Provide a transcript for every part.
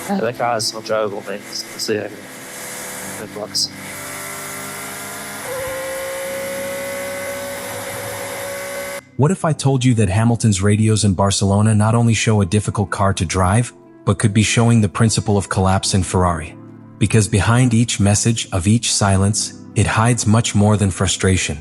The car is not drivable, mate. Let's see how it works. What if I told you that Hamilton's radios in Barcelona not only show a difficult car to drive, but could be showing the principle of collapse in Ferrari? Because behind each message of each silence, it hides much more than frustration.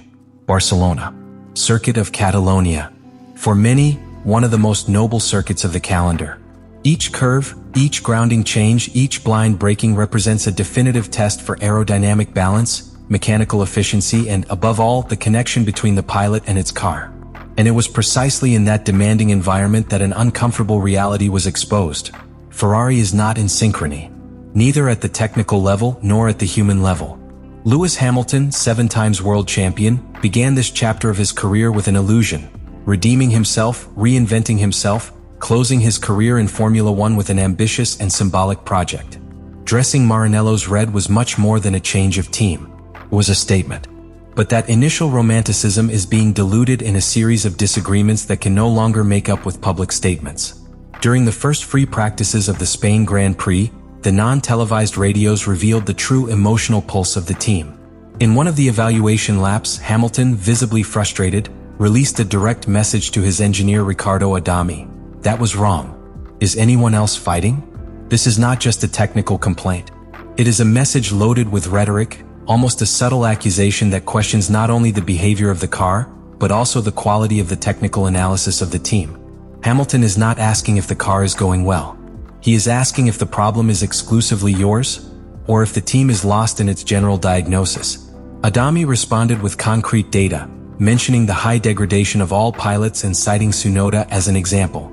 Barcelona, Circuit of Catalonia. For many, one of the most noble circuits of the calendar. Each curve, each grounding change, each blind braking represents a definitive test for aerodynamic balance, mechanical efficiency, and above all, the connection between the pilot and its car. And it was precisely in that demanding environment that an uncomfortable reality was exposed. Ferrari is not in synchrony, neither at the technical level nor at the human level. Lewis Hamilton, 7 times world champion, began this chapter of his career with an illusion, redeeming himself, reinventing himself, closing his career in Formula One with an ambitious and symbolic project. Dressing Maranello's red was much more than a change of team. It was a statement. But that initial romanticism is being diluted in a series of disagreements that can no longer make up with public statements. During the first free practices of the Spain Grand Prix, the non-televised radios revealed the true emotional pulse of the team. In one of the evaluation laps, Hamilton, visibly frustrated, released a direct message to his engineer Riccardo Adami. That was wrong. Is anyone else fighting? This is not just a technical complaint. It is a message loaded with rhetoric, almost a subtle accusation that questions not only the behavior of the car, but also the quality of the technical analysis of the team. Hamilton is not asking if the car is going well. He is asking if the problem is exclusively yours, or if the team is lost in its general diagnosis. Adami responded with concrete data, mentioning the high degradation of all pilots and citing Tsunoda as an example.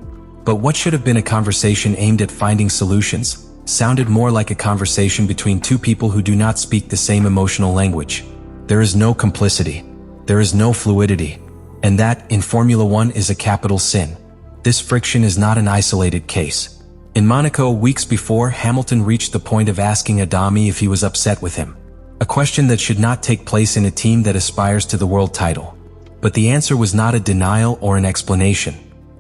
But what should have been a conversation aimed at finding solutions sounded more like a conversation between two people who do not speak the same emotional language. There is no complicity. There is no fluidity. And that, in Formula One, is a capital sin. This friction is not an isolated case. In Monaco, weeks before, Hamilton reached the point of asking Adami if he was upset with him. A question that should not take place in a team that aspires to the world title. But the answer was not a denial or an explanation.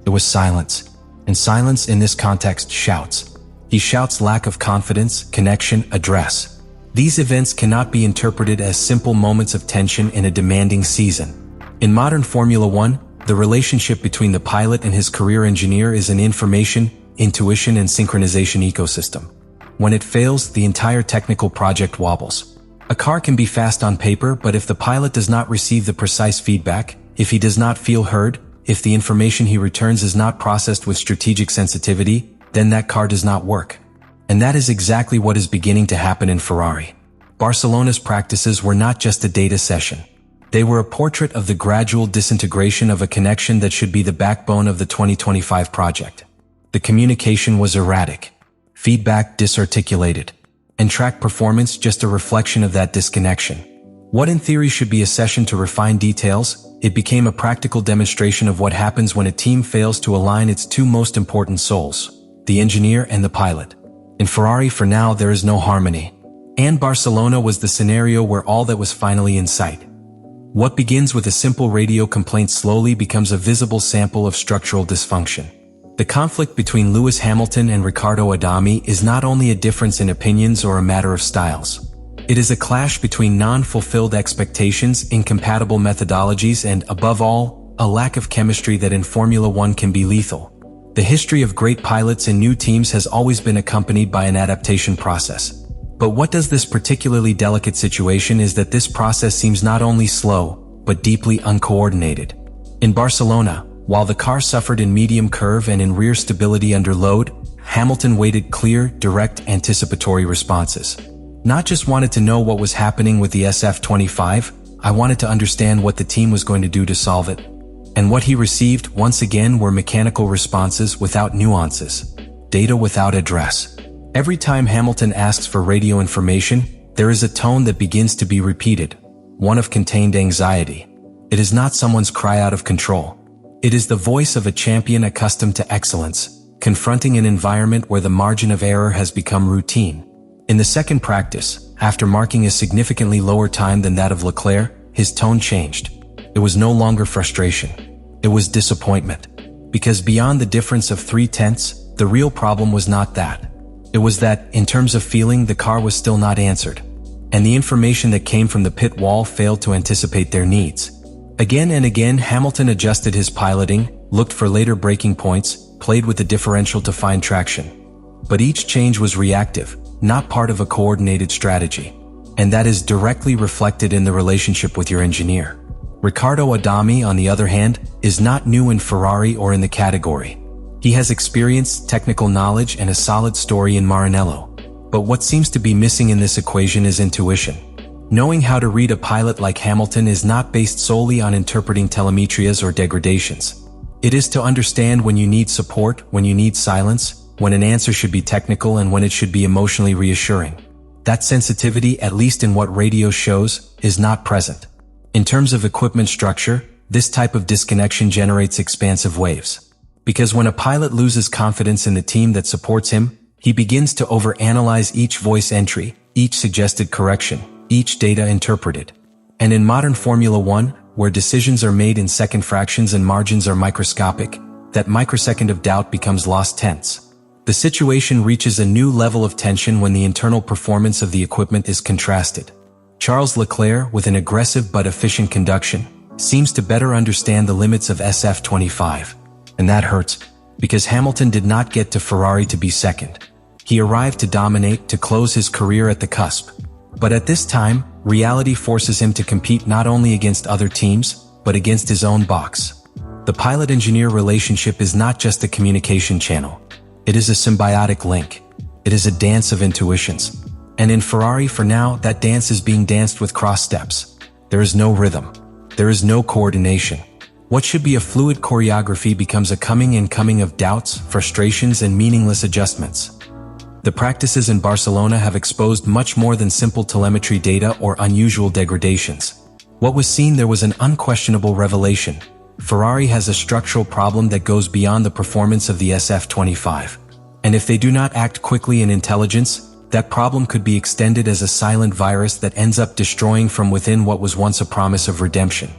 It was silence. And silence in this context shouts. He shouts lack of confidence, connection, address. These events cannot be interpreted as simple moments of tension in a demanding season. In modern Formula One, the relationship between the pilot and his career engineer is an information, intuition, and synchronization ecosystem. When it fails, the entire technical project wobbles. A car can be fast on paper, but if the pilot does not receive the precise feedback, if he does not feel heard, if the information he returns is not processed with strategic sensitivity, then that car does not work. And that is exactly what is beginning to happen in Ferrari. Barcelona's practices were not just a data session. They were a portrait of the gradual disintegration of a connection that should be the backbone of the 2025 project. The communication was erratic, feedback disarticulated, and track performance just a reflection of that disconnection. What in theory should be a session to refine details, it became a practical demonstration of what happens when a team fails to align its two most important souls, the engineer and the pilot. In Ferrari, for now, there is no harmony. And Barcelona was the scenario where all that was finally in sight. What begins with a simple radio complaint slowly becomes a visible sample of structural dysfunction. The conflict between Lewis Hamilton and Riccardo Adami is not only a difference in opinions or a matter of styles. It is a clash between non-fulfilled expectations, incompatible methodologies, and, above all, a lack of chemistry that in Formula One can be lethal. The history of great pilots and new teams has always been accompanied by an adaptation process. But what does this particularly delicate situation is that this process seems not only slow, but deeply uncoordinated. In Barcelona, while the car suffered in medium curve and in rear stability under load, Hamilton waited clear, direct, anticipatory responses. Not just wanted to know what was happening with the SF-25, I wanted to understand what the team was going to do to solve it. And what he received, once again, were mechanical responses without nuances, data without address. Every time Hamilton asks for radio information, there is a tone that begins to be repeated, one of contained anxiety. It is not someone's cry out of control. It is the voice of a champion accustomed to excellence, confronting an environment where the margin of error has become routine. In the second practice, after marking a significantly lower time than that of Leclerc, his tone changed. It was no longer frustration. It was disappointment. Because beyond the difference of 0.3, the real problem was not that. It was that, in terms of feeling, the car was still not answered. And the information that came from the pit wall failed to anticipate their needs. Again and again, Hamilton adjusted his piloting, looked for later braking points, played with the differential to find traction. But each change was reactive, not part of a coordinated strategy. And that is directly reflected in the relationship with your engineer. Riccardo Adami, on the other hand, is not new in Ferrari or in the category. He has experience, technical knowledge, and a solid story in Maranello. But what seems to be missing in this equation is intuition. Knowing how to read a pilot like Hamilton is not based solely on interpreting telemetrias or degradations. It is to understand when you need support, when you need silence, when an answer should be technical and when it should be emotionally reassuring. That sensitivity, at least in what radio shows, is not present. In terms of equipment structure, this type of disconnection generates expansive waves. Because when a pilot loses confidence in the team that supports him, he begins to overanalyze each voice entry, each suggested correction, each data interpreted. And in modern Formula One, where decisions are made in second fractions and margins are microscopic, that microsecond of doubt becomes lost tense. The situation reaches a new level of tension when the internal performance of the equipment is contrasted. Charles Leclerc, with an aggressive but efficient conduction, seems to better understand the limits of SF-25. And that hurts, because Hamilton did not get to Ferrari to be second. He arrived to dominate, to close his career at the cusp. But at this time, reality forces him to compete not only against other teams, but against his own box. The pilot-engineer relationship is not just a communication channel. It is a symbiotic link. It is a dance of intuitions. And in Ferrari, for now, that dance is being danced with cross steps. There is no rhythm. There is no coordination. What should be a fluid choreography becomes a coming and coming of doubts, frustrations, and meaningless adjustments. The practices in Barcelona have exposed much more than simple telemetry data or unusual degradations. What was seen there was an unquestionable revelation. Ferrari has a structural problem that goes beyond the performance of the SF-25. And if they do not act quickly in intelligence, that problem could be extended as a silent virus that ends up destroying from within what was once a promise of redemption.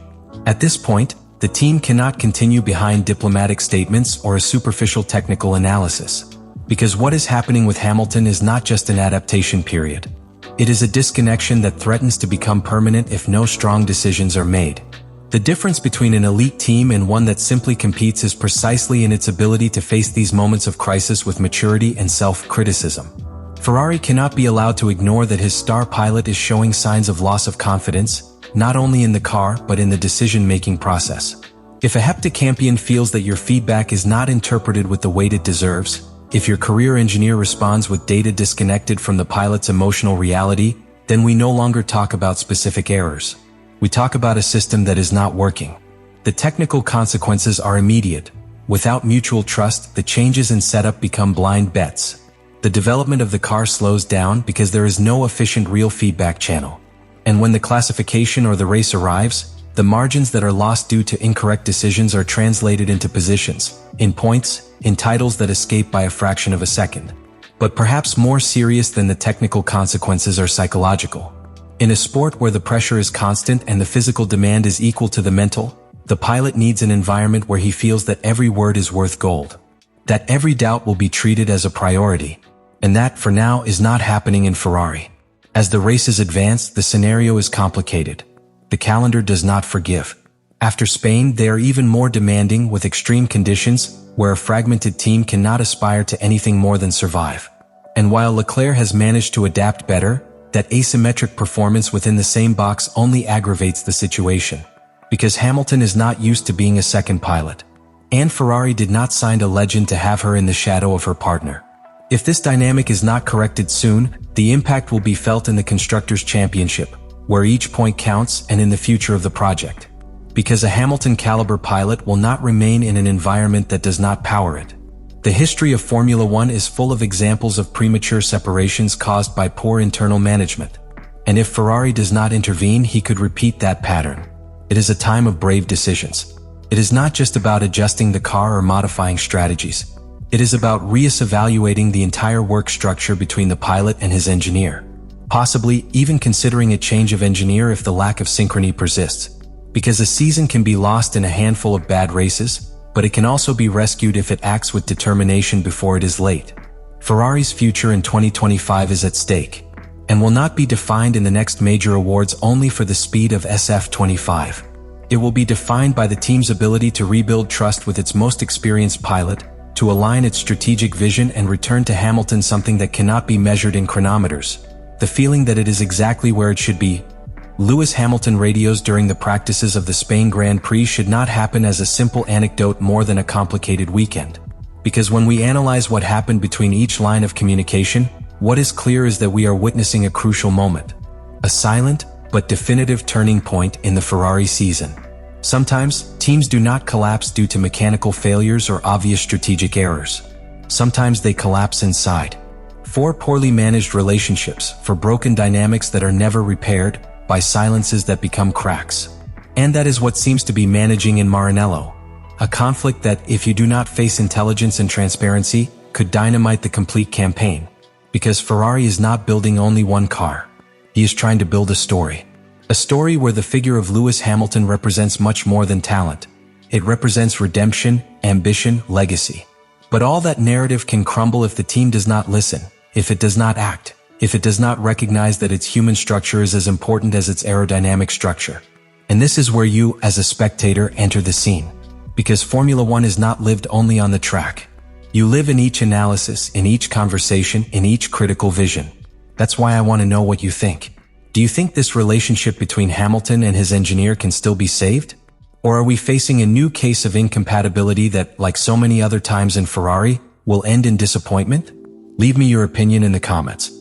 At this point, the team cannot continue behind diplomatic statements or a superficial technical analysis. Because what is happening with Hamilton is not just an adaptation period. It is a disconnection that threatens to become permanent if no strong decisions are made. The difference between an elite team and one that simply competes is precisely in its ability to face these moments of crisis with maturity and self-criticism. Ferrari cannot be allowed to ignore that his star pilot is showing signs of loss of confidence, not only in the car but in the decision-making process. If a heptacampion feels that your feedback is not interpreted with the weight it deserves, if your career engineer responds with data disconnected from the pilot's emotional reality, then we no longer talk about specific errors. We talk about a system that is not working. The technical consequences are immediate. Without mutual trust, the changes in setup become blind bets. The development of the car slows down because there is no efficient real feedback channel. And when the classification or the race arrives, the margins that are lost due to incorrect decisions are translated into positions, in points, in titles that escape by a fraction of a second. But perhaps more serious than the technical consequences are psychological. In a sport where the pressure is constant and the physical demand is equal to the mental, the pilot needs an environment where he feels that every word is worth gold. That every doubt will be treated as a priority. And that, for now, is not happening in Ferrari. As the races advance, the scenario is complicated. The calendar does not forgive. After Spain, they are even more demanding with extreme conditions, where a fragmented team cannot aspire to anything more than survive. And while Leclerc has managed to adapt better, that asymmetric performance within the same box only aggravates the situation. Because Hamilton is not used to being a second pilot. And Ferrari did not sign a legend to have her in the shadow of her partner. If this dynamic is not corrected soon, the impact will be felt in the Constructors' Championship, where each point counts, and in the future of the project. Because a Hamilton-caliber pilot will not remain in an environment that does not power it. The history of Formula One is full of examples of premature separations caused by poor internal management. And if Ferrari does not intervene, he could repeat that pattern. It is a time of brave decisions. It is not just about adjusting the car or modifying strategies. It is about reevaluating the entire work structure between the pilot and his engineer. Possibly even considering a change of engineer if the lack of synchrony persists. Because a season can be lost in a handful of bad races, but it can also be rescued if it acts with determination before it is late. Ferrari's future in 2025 is at stake, and will not be defined in the next major awards only for the speed of SF-25. It will be defined by the team's ability to rebuild trust with its most experienced pilot, to align its strategic vision and return to Hamilton something that cannot be measured in chronometers, the feeling that it is exactly where it should be. Lewis Hamilton radios during the practices of the Spain Grand Prix should not happen as a simple anecdote more than a complicated weekend. Because when we analyze what happened between each line of communication, what is clear is that we are witnessing a crucial moment. A silent, but definitive turning point in the Ferrari season. Sometimes, teams do not collapse due to mechanical failures or obvious strategic errors. Sometimes they collapse inside. For poorly managed relationships, for broken dynamics that are never repaired, by silences that become cracks. And that is what seems to be managing in Maranello. A conflict that, if you do not face intelligence and transparency, could dynamite the complete campaign. Because Ferrari is not building only one car. He is trying to build a story. A story where the figure of Lewis Hamilton represents much more than talent. It represents redemption, ambition, legacy. But all that narrative can crumble if the team does not listen, if it does not act, if it does not recognize that its human structure is as important as its aerodynamic structure. And this is where you, as a spectator, enter the scene. Because Formula One is not lived only on the track. You live in each analysis, in each conversation, in each critical vision. That's why I want to know what you think. Do you think this relationship between Hamilton and his engineer can still be saved? Or are we facing a new case of incompatibility that, like so many other times in Ferrari, will end in disappointment? Leave me your opinion in the comments.